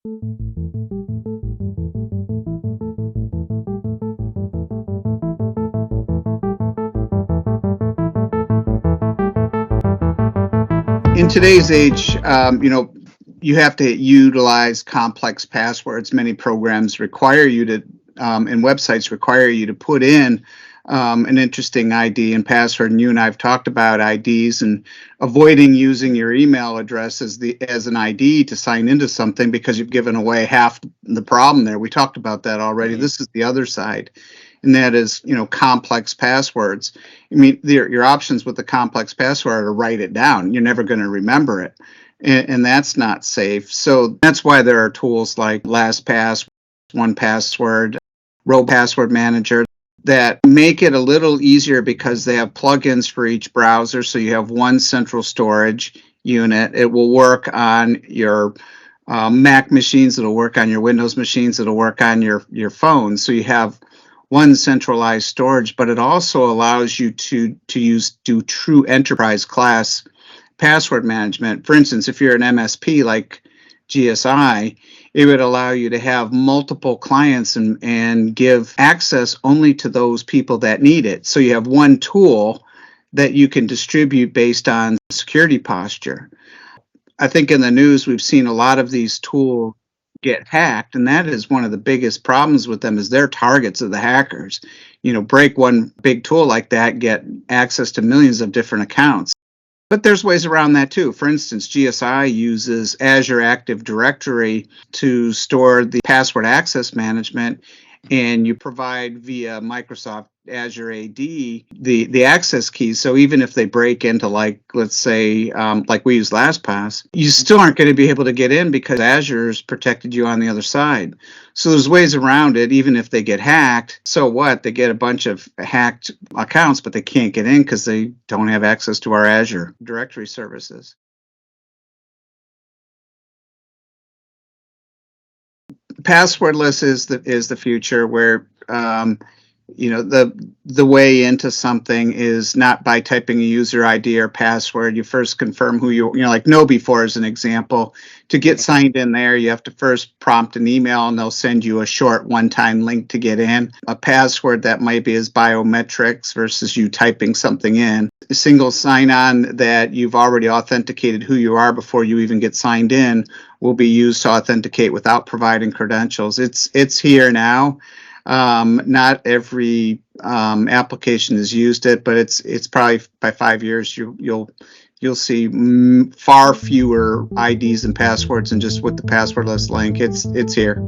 In today's age, you have to utilize complex passwords. Many programs require you to, and websites require you to put in an interesting ID and password. And you and I have talked about IDs and avoiding using your email address as an ID to sign into something because you've given away half the problem there. We talked about that already. This is the other side, and that is, complex passwords. I mean, your options with the complex password are to write it down. You're never going to remember it, and that's not safe. So that's why there are tools like LastPass, 1Password, RoboForm Manager that make it a little easier because they have plugins for each browser. So you have one central storage unit. It will work on your Mac machines. It'll work on your Windows machines. It'll work on your phone. So you have one centralized storage, but it also allows you to do true enterprise class password management. For instance, if you're an MSP like GSI, it would allow you to have multiple clients and give access only to those people that need it. So you have one tool that you can distribute based on security posture. I think in the news, we've seen a lot of these tools get hacked, and that is one of the biggest problems with them is they're targets of the hackers. Break one big tool like that, get access to millions of different accounts. But there's ways around that too. For instance, GSI uses Azure Active Directory to store the password access management, and you provide via Microsoft Azure AD the access keys. So even if they break into, let's say, like we use LastPass, you still aren't going to be able to get in because Azure's protected you on the other side. So there's ways around it. Even if they get hacked, so what? They get a bunch of hacked accounts, but they can't get in because they don't have access to our Azure directory services. Passwordless is the future, where the way into something is not by typing a user ID or password. You first confirm who like KnowBe4 as an example. To get signed in there, you have to first prompt an email, and they'll send you a short one-time link to get in. A password that might be as biometrics versus you typing something in. A single sign-on that you've already authenticated who you are before you even get signed in will be used to authenticate without providing credentials. It's here now. Not every application has used it, but it's probably by 5 years you'll see far fewer IDs and passwords, and just with the passwordless link, it's here.